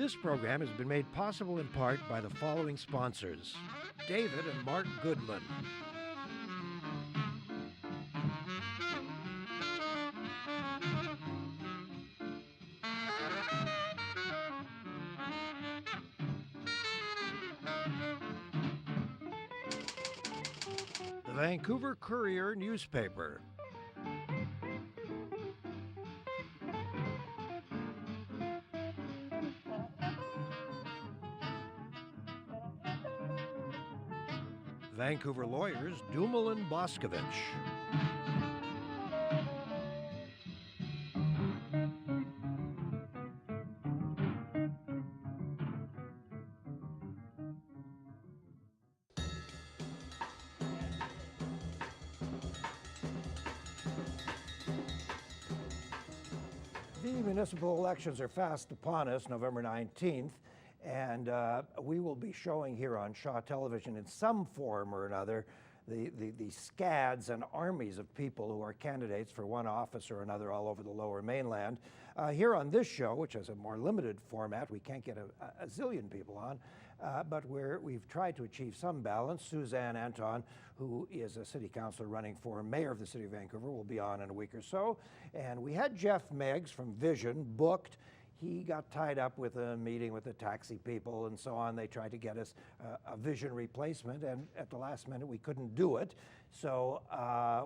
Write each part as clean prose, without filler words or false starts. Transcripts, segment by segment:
This program has been made possible in part by the following sponsors: David and Mark Goodman, the Vancouver Courier newspaper, Vancouver lawyers Dumal and Boscovich, The municipal elections are fast upon us, November 19th, and we will be showing here on Shaw Television in some form or another the scads and armies of people who are candidates for one office or another all over the Lower Mainland. Here on this show, which has a more limited format, we can't get a zillion people on, but we've tried to achieve some balance. Suzanne Anton, who is a city councillor running for mayor of the city of Vancouver, will be on in a week or so. And we had Jeff Meggs from Vision booked. He got tied up with a meeting with the taxi people and so on. They tried to get us a Vision replacement, and at the last minute we couldn't do it. So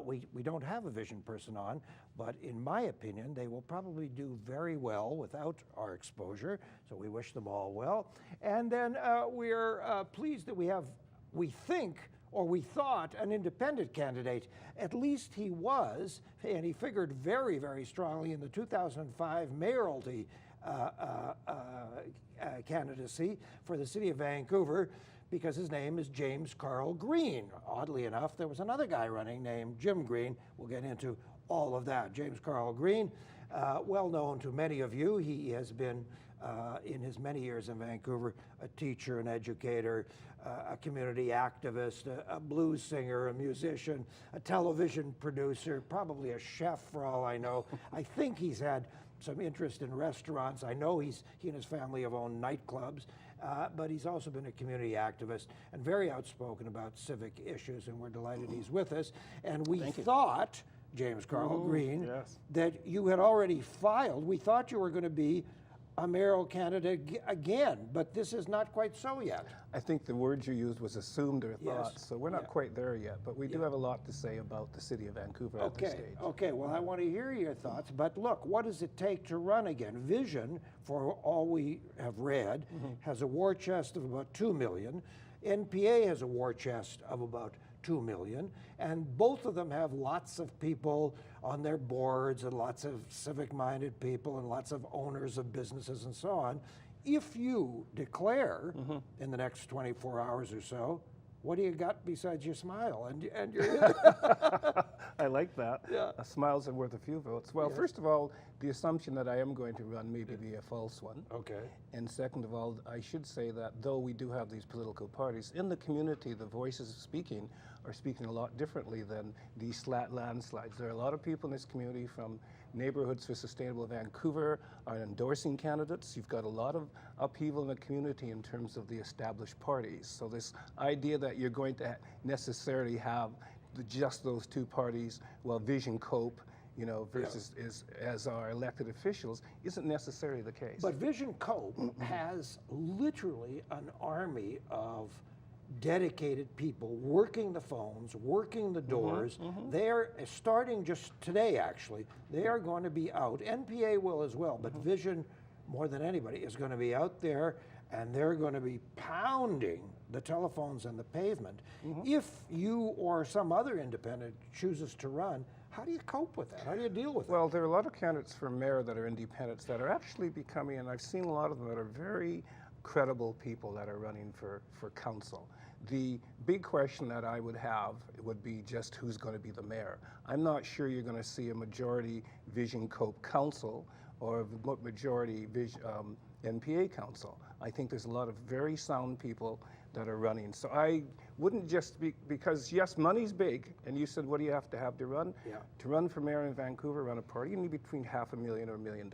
we don't have a Vision person on, but in my opinion, they will probably do very well without our exposure. So we wish them all well. And then we're pleased that we thought, an independent candidate. At least he was, and he figured very, very strongly in the 2005 mayoralty candidacy for the city of Vancouver, because his name is James Carl Green. Oddly enough, there was another guy running named Jim Green. We'll get into all of that. James Carl Green, well known to many of you. He has been, in his many years in Vancouver, a teacher, an educator, a community activist, a blues singer, a musician, a television producer, probably a chef for all I know. I think he's had some interest in restaurants. I know he and his family have owned nightclubs, but he's also been a community activist and very outspoken about civic issues, and we're delighted he's with us. And we thought, James Carl Green, yes, that you had already filed. We thought you were going to be a mayoral candidate again, but this is not quite so yet. I think the word you used was assumed or thought, Yes. so we're not quite there yet, but we do have a lot to say about the city of Vancouver at this stage. Okay, well, I want to hear your thoughts, but look, what does it take to run again? Vision, for all we have read, has a war chest of about $2 million. NPA has a war chest of about $2 million, and both of them have lots of people on their boards and lots of civic-minded people and lots of owners of businesses and so on. If you declare in the next 24 hours or so, what do you got besides your smile and your I like that. Yeah. A smiles are worth a few votes. Well, Yes. First of all, the assumption that I am going to run may be a false one. Okay. And second of all, I should say that though we do have these political parties, in the community, the voices speaking are speaking a lot differently than these landslides. There are a lot of people in this community from Neighborhoods for Sustainable Vancouver are endorsing candidates. You've got a lot of upheaval in the community in terms of the established parties. So this idea that you're going to necessarily have just those two parties, well, Vision cope, versus as our elected officials, isn't necessarily the case. But Vision Cope has literally an army of dedicated people working the phones, working the doors. They're starting just today, actually. They are going to be out. NPA will as well, but Vision, more than anybody, is going to be out there, and they're going to be pounding the telephones and the pavement. If you or some other independent chooses to run, how do you cope with that? How do you deal with it? Well, there are a lot of candidates for mayor that are independents that are actually becoming, and I've seen a lot of them that are very credible people that are running for council. The big question that I would have would be just who's going to be the mayor. I'm not sure you're going to see a majority Vision Cope council or a majority NPA council. I think there's a lot of very sound people that are running. So I wouldn't just be, because yes, money's big, and you said what do you have to run? Yeah. To run for mayor in Vancouver, run a party, you need between $500,000 or $1 million.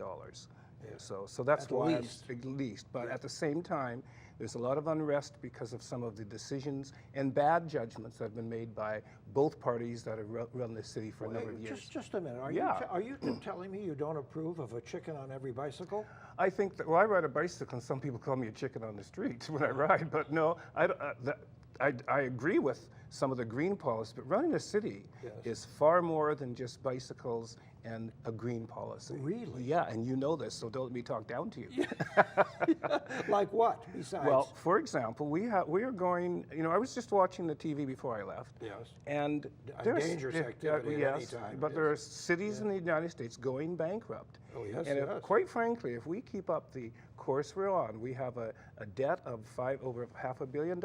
So that's At the why least. at least. But at the same time, there's a lot of unrest because of some of the decisions and bad judgments that have been made by both parties that have run this city for a number of years. Just a minute. Yeah. Are you telling me you don't approve of a chicken on every bicycle? I think that, well, I ride a bicycle, and some people call me a chicken on the street when I ride, but no, I agree with some of the green policy, but running a city is far more than just bicycles and a green policy. Really? Yeah, and you know this, so don't let me talk down to you. Like what, besides? Well, for example, we are going, I was just watching the TV before I left. Yes. And A there's dangerous activity at any time, but yes. there are cities in the United States going bankrupt. Oh, yes, And yes. quite frankly, if we keep up the course we're on, we have a debt of over $500 million.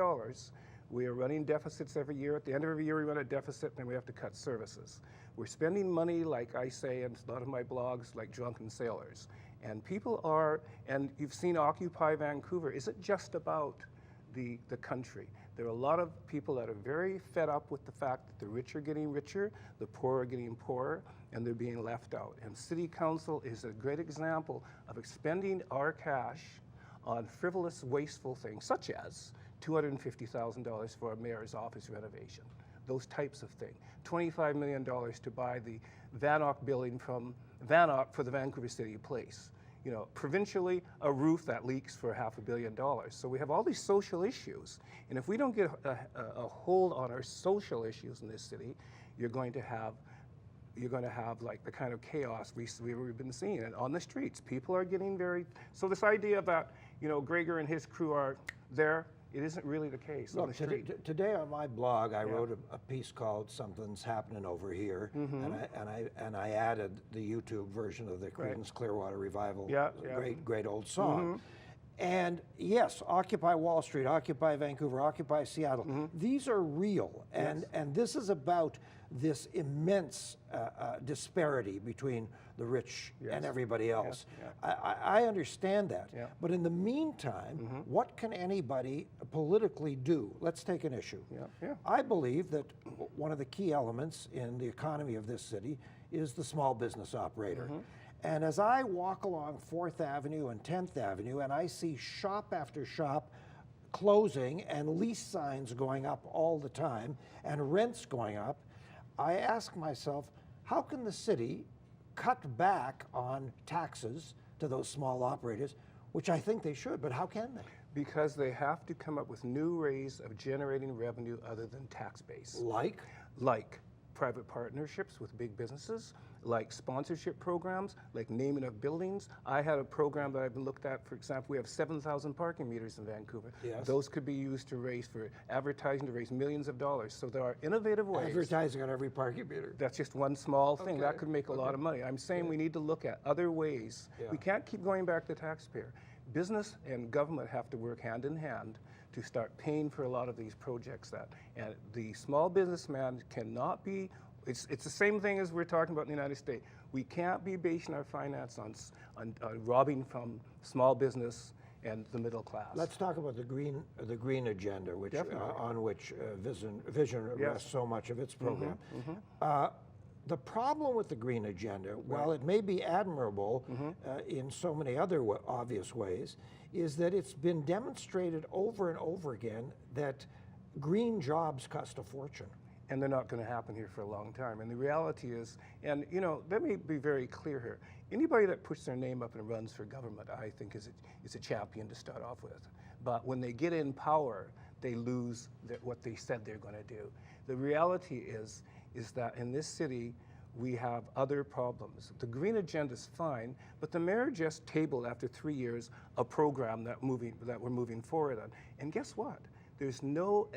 We are running deficits every year. At the end of every year, we run a deficit, and then we have to cut services. We're spending money, like I say in a lot of my blogs, like drunken sailors. And people are, and you've seen Occupy Vancouver, isn't just about the country. There are a lot of people that are very fed up with the fact that the rich are getting richer, the poor are getting poorer, and they're being left out. And City Council is a great example of expending our cash on frivolous, wasteful things, such as $250,000 for a mayor's office renovation, those types of things. $25 million to buy the VANOC building from VANOC for the Vancouver City Place. Provincially, a roof that leaks for $500 million. So we have all these social issues, and if we don't get a hold on our social issues in this city, you're going to have like the kind of chaos we've been seeing. And on the streets, people are getting so this idea that, Gregor and his crew are there, it isn't really the case on the street. Today on my blog, I wrote a piece called "Something's Happening Over Here," and I added the YouTube version of the Creedence Clearwater Revival, great old song. And yes, Occupy Wall Street, Occupy Vancouver, Occupy Seattle. These are real, and this is about this immense disparity between the rich and everybody else. I understand that, but in the meantime, what can anybody politically do? Let's take an issue. I believe that one of the key elements in the economy of this city is the small business operator. And as I walk along 4th Avenue and 10th Avenue, and I see shop after shop closing and lease signs going up all the time and rents going up, I ask myself, how can the city cut back on taxes to those small operators, which I think they should, but how can they? Because they have to come up with new ways of generating revenue other than tax base. Like private partnerships with big businesses, like sponsorship programs, like naming of buildings. I had a program that I've been looked at, for example, we have 7,000 parking meters in Vancouver. Those could be used to raise for advertising, to raise millions of dollars. So there are innovative ways. Advertising on every parking meter. That's just one small thing. That could make a lot of money. I'm saying we need to look at other ways. We can't keep going back to the taxpayer. Business and government have to work hand in hand to start paying for a lot of these projects and the small businessman cannot be, it's the same thing as we're talking about in the United States. We can't be basing our finance on robbing from small business and the middle class. Let's talk about the green agenda, which on which Vision rests so much of its program. The problem with the green agenda, while it may be admirable in so many other obvious ways, is that it's been demonstrated over and over again that green jobs cost a fortune. And they're not going to happen here for a long time. And the reality is, and let me be very clear here. Anybody that puts their name up and runs for government, I think is a champion to start off with. But when they get in power, they lose what they said they're going to do. The reality is that in this city, we have other problems. The green agenda is fine, but the mayor just tabled after 3 years a program that we're moving forward on. And guess what? There's no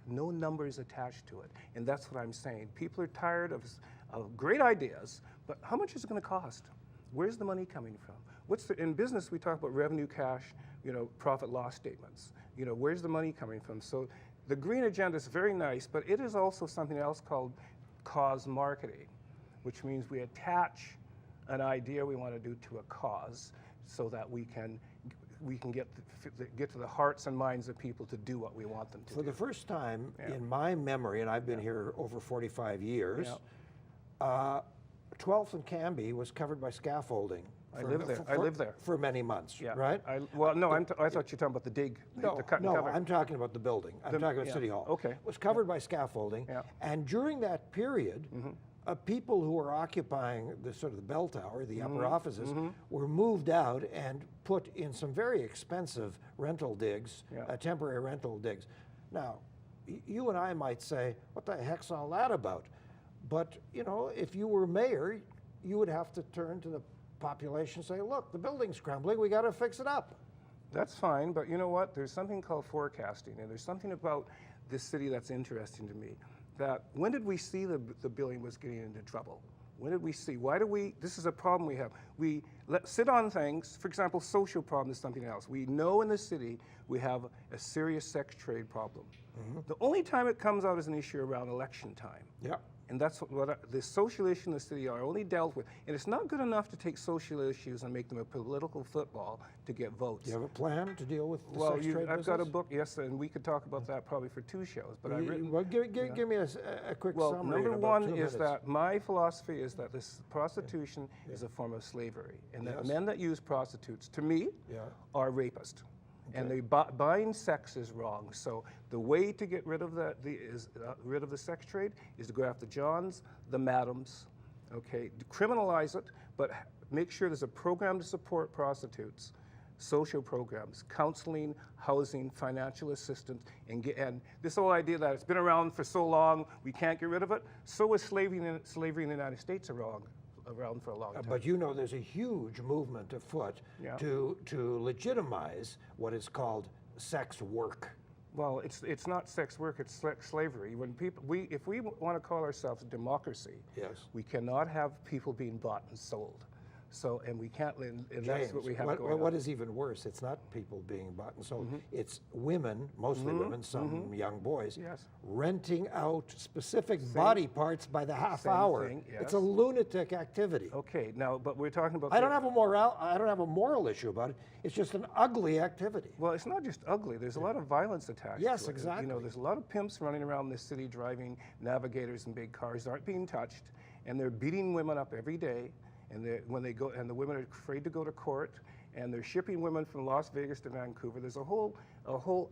numbers attached to it. And that's what I'm saying. People are tired of great ideas, but how much is it going to cost? Where's the money coming from? In business, we talk about revenue, cash, profit loss statements. Where's the money coming from? So the green agenda is very nice, but it is also something else called cause marketing, which means we attach an idea we want to do to a cause so that we can get to the hearts and minds of people to do what we want them to do. For the first time in my memory, and I've been here over 45 years, 12th and Cambie was covered by scaffolding I live there. I live there. For many months, Yeah. right? Well, no, I thought you were talking about the dig, No, the cut and no, cover. I'm talking about the building. I'm talking about yeah. City Hall. Okay. It was covered by scaffolding. Yeah. And during that period, people who were occupying the sort of the bell tower, the upper offices, were moved out and put in some very expensive rental digs, temporary rental digs. Now, you and I might say, what the heck's all that about? But, you know, if you were mayor, you would have to turn to the population and say, look, the building's crumbling, we got to fix it up. That's fine, but you know what? There's something called forecasting, and there's something about this city that's interesting to me. That when did we see the building was getting into trouble? When did we see? Why do we? This is a problem we have. We sit on things. For example, social problem is something else. We know in the city we have a serious sex trade problem. The only time it comes out is an issue around election time. Yeah. And that's what the social issues in the city are only dealt with. And it's not good enough to take social issues and make them a political football to get votes. Do you have a plan to deal with the Well, sex trade I've got a business? book, yes, and we could talk about that probably for 2 shows. But I've written. Well, give me a quick Well, summary. number in about one 2 is minutes. that my philosophy is that this prostitution is a form of slavery, and that Yes. men that use prostitutes, to me, Yeah. are rapists. And they buying sex is wrong. So the way to get rid of rid of the sex trade is to go after Johns, the madams, okay, criminalize it, but make sure there's a program to support prostitutes, social programs, counseling, housing, financial assistance, and this whole idea that it's been around for so long, we can't get rid of it. So is slavery in the United States around for a long time. But you know there's a huge movement afoot Yeah. to legitimize what is called sex work. Well, it's not sex work; it's slavery. When if we want to call ourselves a democracy, Yes. we cannot have people being bought and sold. So, and we can't, and that's what we have James, going what on. is even worse, it's not people being bought and sold. It's women, mostly women, some young boys, Yes. renting out specific body parts by the half Same hour. thing, It's a yes. lunatic activity. Okay, now, but we're talking about. I don't have a moral issue about it. It's just an ugly activity. Well, it's not just ugly. There's a lot of violence attached Yes, to it. exactly. You know, there's a lot of pimps running around this city driving navigators and big cars that aren't being touched, and they're beating women up every day. And when they go, and the women are afraid to go to court, and they're shipping women from Las Vegas to Vancouver. There's a whole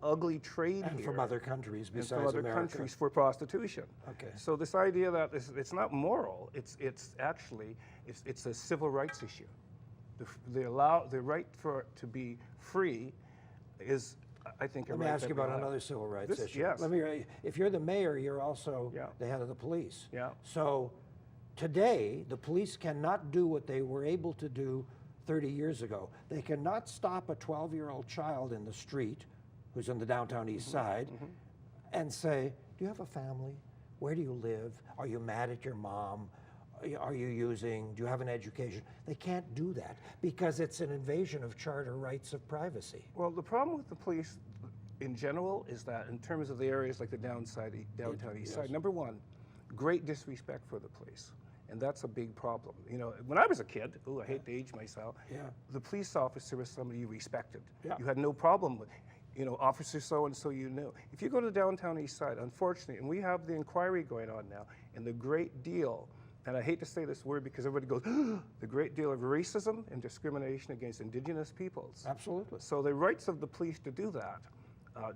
ugly trade And here. from other countries and besides from other America. countries for prostitution. Okay. So this idea that it's not moral, it's actually a civil rights issue. The right to be free is, I think, a Let me right ask that you we about have. another civil rights This- issue. yes. If you're the mayor, you're also Yeah. the head of the police. Yeah. So today, the police cannot do what they were able to do 30 years ago. They cannot stop a 12-year-old child in the street who's in the downtown east side and say, do you have a family? Where do you live? Are you mad at your mom? Do you have an education? They can't do that because it's an invasion of charter rights of privacy. Well, the problem with the police in general is that in terms of the areas like the downtown east side, number one, great disrespect for the police. And that's a big problem. You know, when I was a kid, I hate to age myself, the police officer was somebody you respected. Yeah. You had no problem with, officer so-and-so you knew. If you go to the downtown east side, unfortunately, and we have the inquiry going on now, and the great deal, and I hate to say this word because everybody goes, the great deal of racism and discrimination against Indigenous peoples. Absolutely. So the rights of the police to do that,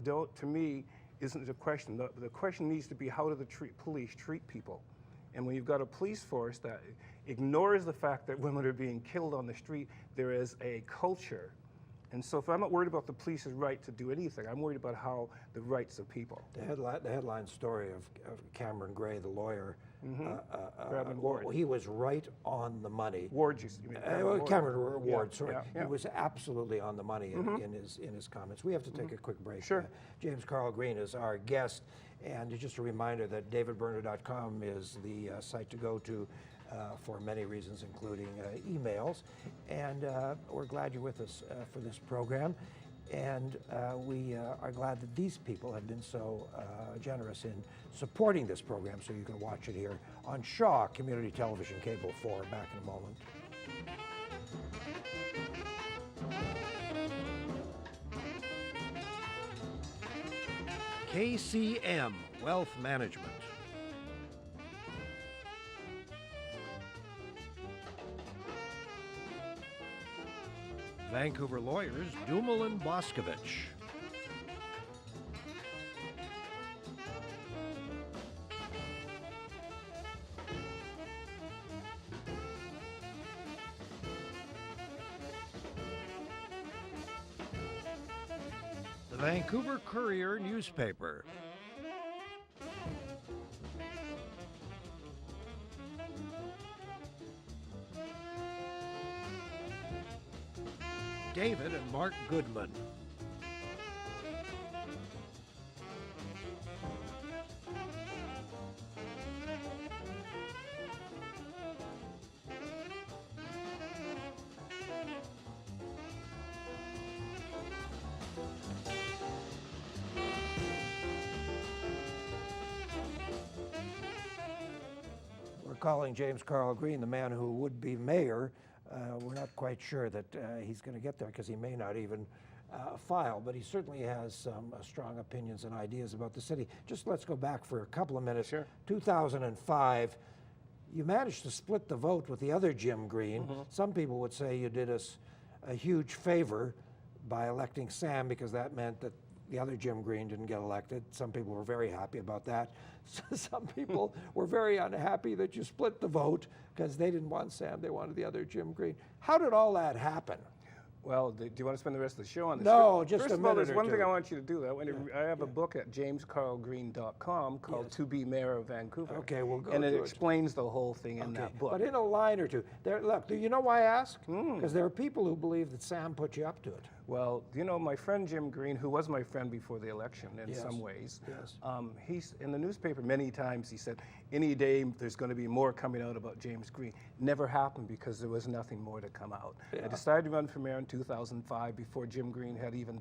to me, isn't the question. The question needs to be how do the police treat people? And when you've got a police force that ignores the fact that women are being killed on the street, there is a culture. And so if I'm not worried about the police's right to do anything, I'm worried about how the rights of people. The headline story of Cameron Gray, the lawyer, Bradman Ward. he was right on the money. Ward, you mean? Cameron Ward, sorry. Yeah. He was absolutely on the money in his comments. We have to take a quick break. Sure. James Carl Green is our guest. And just a reminder that davidberner.com is the site to go to for many reasons, including emails. And we're glad you're with us for this program. And we are glad that these people have been so generous in supporting this program, so you can watch it here on Shaw Community Television Cable 4. Back in a moment. KCM Wealth Management. Vancouver lawyers Dumel and Boscovich. The Vancouver Courier newspaper. David and Mark Goodman. We're calling James Carl Green the man who would be mayor. We're not quite sure that he's going to get there because he may not even file, but he certainly has some strong opinions and ideas about the city. Just let's go back for a couple of minutes. Sure. 2005, you managed to split the vote with the other Jim Green. Some people would say you did us a huge favor by electing Sam because that meant that the other Jim Green didn't get elected. Some people were very happy about that. Some people were very unhappy that you split the vote because they didn't want Sam, they wanted the other Jim Green. How did all that happen? Well, do you want to spend the rest of the show on this? No, just First a of all, minute there's or one two. thing I want you to do. I have a book at jamescarlgreen.com called Yes. To Be Mayor of Vancouver. Okay, we'll go And it to it. explains the whole thing in that book. But in a line or two. There, look, do you know why I ask? Because there are people who believe that Sam put you up to it. Well, you know, my friend Jim Green, who was my friend before the election in Yes. some ways, Yes. he's in the newspaper many times. He said, any day there's going to be more coming out about James Green. Never happened because there was nothing more to come out. Yeah. I decided to run for mayor in 2005 before Jim Green had even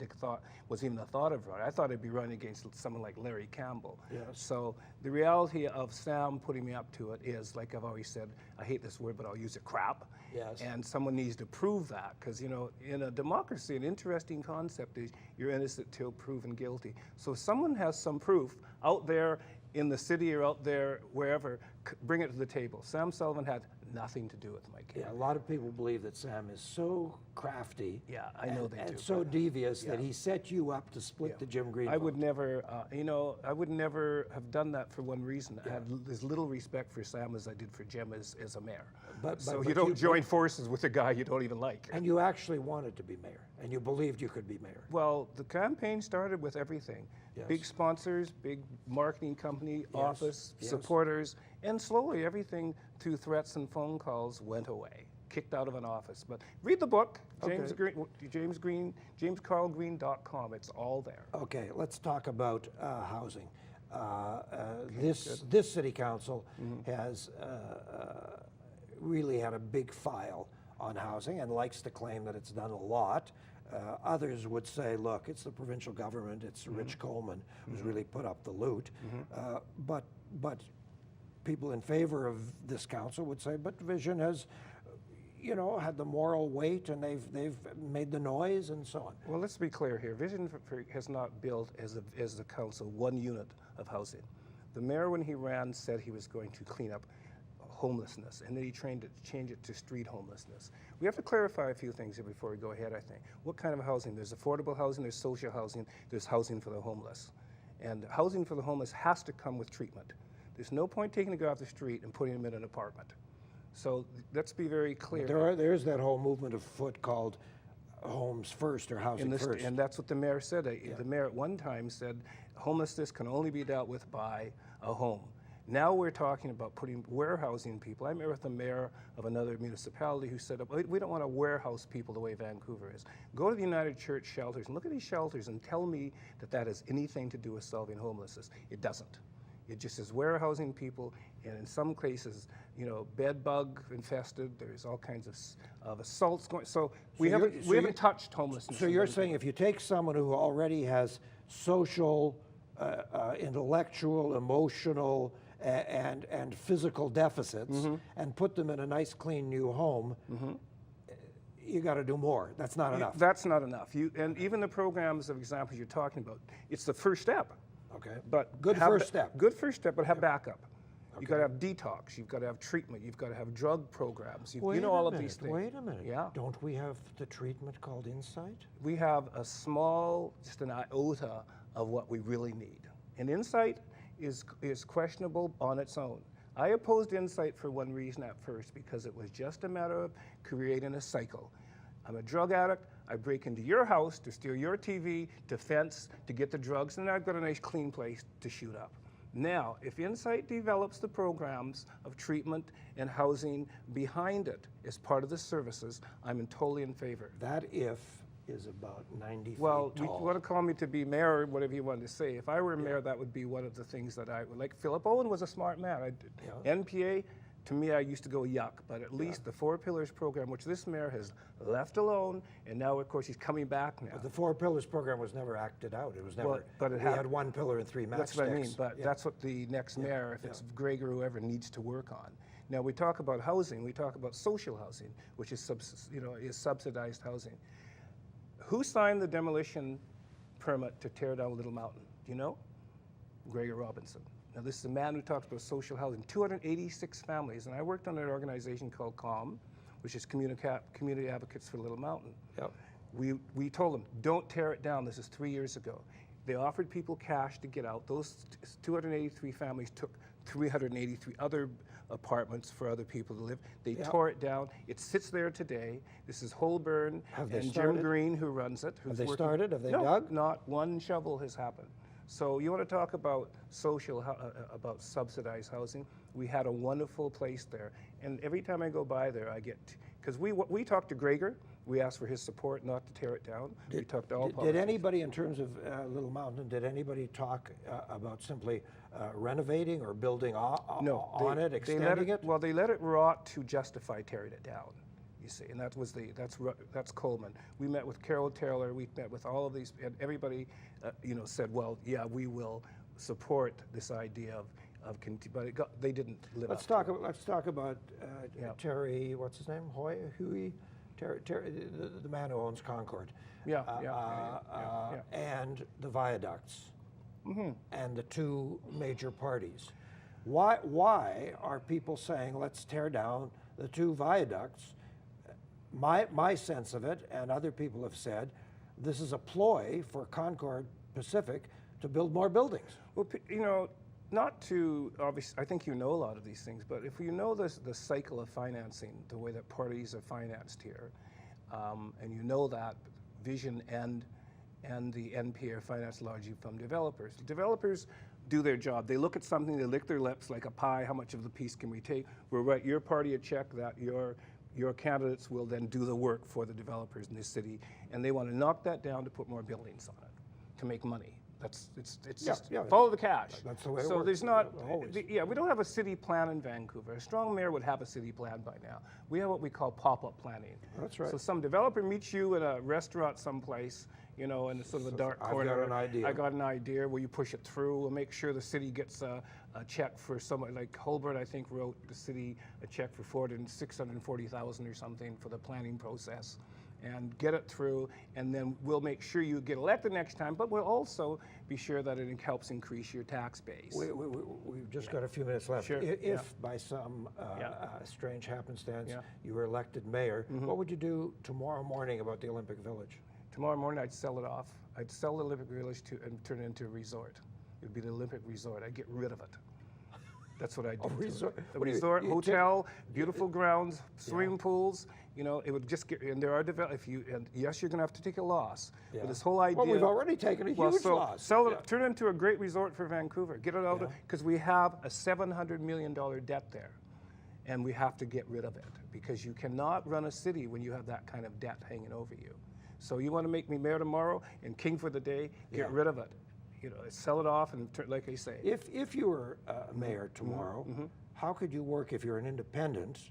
was even a thought of running. I thought I'd be running against someone like Larry Campbell. Yes. So the reality of Sam putting me up to it is, like I've always said, I hate this word, but I'll use it, crap. Yes. And someone needs to prove that, because, you know, in a democracy, an interesting concept is you're innocent till proven guilty. So if someone has some proof out there in the city or out there wherever, bring it to the table. Sam Sullivan had nothing to do with my case. Yeah, a lot of people believe that Sam is so crafty. Yeah, I know they and do. so devious that Yeah. he set you up to split Yeah. the Jim Green I vote. would never, I would never have done that for one reason. I had as little respect for Sam as I did for Jim as a mayor. So you don't join forces with a guy you don't even like. And you actually wanted to be mayor, and you believed you could be mayor. Well, the campaign started with everything. Yes. Big sponsors, big marketing company, office, yes. supporters, and slowly everything through threats and phone calls went away, kicked out of an office. But read the book, James Green, jamescarlgreen.com. It's all there. Okay, let's talk about housing. This city council has really had a big file on housing and likes to claim that it's done a lot. Others would say, look, it's the provincial government, it's Rich Coleman who's really put up the loot. But people in favor of this council would say, but Vision has, you know, had the moral weight and they've made the noise and so on. Well, let's be clear here. Vision has not built as the council one unit of housing. The mayor, when he ran, said he was going to clean up homelessness, and then he changed it to street homelessness. We have to clarify a few things here before we go ahead, I think. What kind of housing? There's affordable housing, there's social housing, there's housing for the homeless. And housing for the homeless has to come with treatment. There's no point taking a guy off the street and putting him in an apartment. So let's be very clear. There's that whole movement afoot called Homes First or Housing First. And that's what the mayor said. The mayor at one time said homelessness can only be dealt with by a home. Now we're talking about warehousing people. I met with the mayor of another municipality who said, we don't want to warehouse people the way Vancouver is. Go to the United Church shelters and look at these shelters and tell me that that has anything to do with solving homelessness. It doesn't. It just is warehousing people, and in some cases, you know, bed bug infested. There's all kinds of assaults going. So we haven't touched homelessness. So you're saying if you take someone who already has social, intellectual, emotional, and physical deficits, and put them in a nice, clean new home, you got to do more. That's not enough. That's not enough. And even the programs of examples you're talking about, it's the first step. Okay. But Good first step. Good first step, but have backup. You've got to have detox. You've got to have treatment. You've got to have drug programs. You Wait know a all of minute, these things. Wait a minute. Yeah. Don't we have the treatment called insight? We have a small, just an iota of what we really need. And insight is questionable on its own. I opposed insight for one reason at first, because it was just a matter of creating a cycle. I'm a drug addict. I break into your house to steal your TV, to fence, to get the drugs, and I've got a nice clean place to shoot up. Now, if Insight develops the programs of treatment and housing behind it as part of the services, I'm totally in favor. That if is about 90 feet Well, tall. you want to call me to be mayor, whatever you want to say. If I were mayor, that would be one of the things that I would like. Philip Owen was a smart man. NPA, to me, I used to go yuck, but at least the Four Pillars program, which this mayor has left alone, and now, of course, he's coming back now. But the Four Pillars program was never acted out. It was never, Well, but it we had one pillar and three matchsticks. That's what I mean, but that's what the next mayor, if it's Greg or whoever, needs to work on. Now, we talk about housing, we talk about social housing, which is, is subsidized housing. Who signed the demolition permit to tear down Little Mountain? Do you know? Gregor Robinson. Now, this is a man who talks about social housing, 286 families, and I worked on an organization called CALM, which is Community Advocates for Little Mountain. Yep. We told them, don't tear it down. This is 3 years ago. They offered people cash to get out. Those 283 families took 383 other apartments for other people to live. They tore it down. It sits there today. This is Holborn and Jim Green who runs it. Have they started? Have they dug? Not one shovel has happened. So you want to talk about about subsidized housing? We had a wonderful place there, and every time I go by there, I get, because we talked to Gregor. We asked for his support not to tear it down. We talked to all politicians. Did anybody, in terms of Little Mountain, did anybody talk about simply renovating or building on it, extending it? Well, they let it rot to justify tearing it down. You see, and that's Coleman. We met with Carol Taylor. We met with all of these, and everybody, said, well, yeah, we will support this idea of but they didn't live Let's up talk about Terry. What's his name? Huey. Terry, the man who owns Concord. And the viaducts. And the two major parties. Why are people saying let's tear down the two viaducts? My sense of it, and other people have said, this is a ploy for Concord Pacific to build more buildings. Well, not to, obviously, I think you know a lot of these things, but if you know the cycle of financing, the way that parties are financed here, and you know that Vision and the NPA are financed largely from developers. Developers do their job. They look at something, they lick their lips like a pie, how much of the piece can we take? We'll write your party a check that your candidates will then do the work for the developers in this city, and they want to knock that down to put more buildings on it, to make money. It's just follow the cash. That's the way it works. So there's not, Always. we don't have a city plan in Vancouver. A strong mayor would have a city plan by now. We have what we call pop-up planning. That's right. So some developer meets you in a restaurant someplace, in sort of a dark corner. I've got an idea. I got an idea. Will you push it through? We'll make sure the city gets a check for someone like Holborn, I think, wrote the city a check for $640,000 or something for the planning process, and get it through, and then we'll make sure you get elected next time, but we'll also be sure that it helps increase your tax base. We've just got a few minutes left. Sure. If by some strange happenstance you were elected mayor, what would you do tomorrow morning about the Olympic Village? Tomorrow morning, I'd sell it off. I'd sell the Olympic Village and turn it into a resort. It would be the Olympic Resort. I'd get rid of it. That's what I do. A resort, hotel, beautiful grounds, swimming pools. It would just get. And there are yes, you're going to have to take a loss. Yeah. But this whole idea. Well, we've already taken a huge loss. Sell it, turn it into a great resort for Vancouver. Get it out because we have a $700 million debt there, and we have to get rid of it because you cannot run a city when you have that kind of debt hanging over you. So you want to make me mayor tomorrow and king for the day? Get rid of it. Sell it off and like I say. If you were mayor tomorrow, how could you work if you're an independent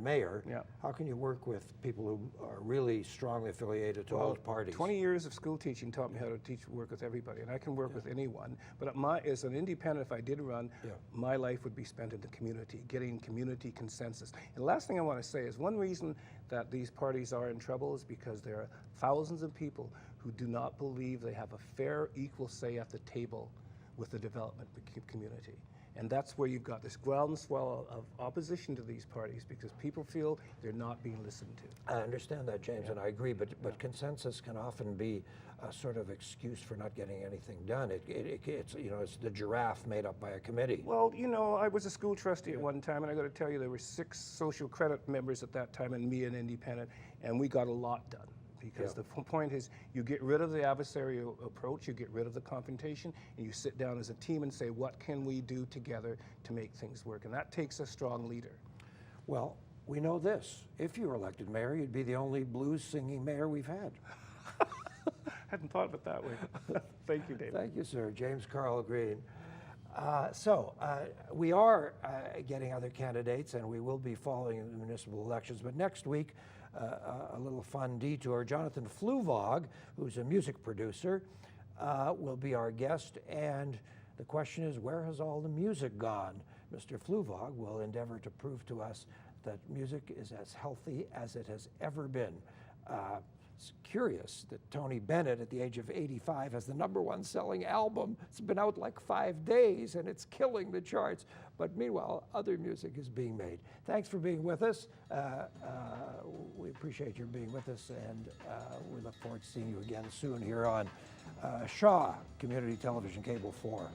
mayor? How can you work with people who are really strongly affiliated to both parties? 20 years of school teaching taught me how to work with everybody, and I can work with anyone. But as an independent, if I did run, my life would be spent in the community, getting community consensus. And the last thing I want to say is one reason that these parties are in trouble is because there are thousands of people who do not believe they have a fair, equal say at the table with the development community. And that's where you've got this groundswell of opposition to these parties because people feel they're not being listened to. I understand that, James, and I agree, but consensus can often be a sort of excuse for not getting anything done. It's, you know, it's the giraffe made up by a committee. Well, you know, I was a school trustee at one time, and I got to tell you, there were 6 social credit members at that time, and me, an independent, and we got a lot done. Because the point is, you get rid of the adversarial approach, you get rid of the confrontation, and you sit down as a team and say, what can we do together to make things work? And that takes a strong leader. Well, we know this. If you were elected mayor, you'd be the only blues-singing mayor we've had. Hadn't thought of it that way. Thank you, David. Thank you, sir. James Carl Green. We are getting other candidates, and we will be following the municipal elections. But next week, a little fun detour. Jonathan Fluvog, who's a music producer, will be our guest. And the question is, where has all the music gone? Mr. Fluvog will endeavor to prove to us that music is as healthy as it has ever been. It's curious that Tony Bennett, at the age of 85, has the #1 selling album. It's been out like 5 days, and it's killing the charts. But meanwhile, other music is being made. Thanks for being with us. We appreciate your being with us, and we look forward to seeing you again soon here on Shaw Community Television Cable 4.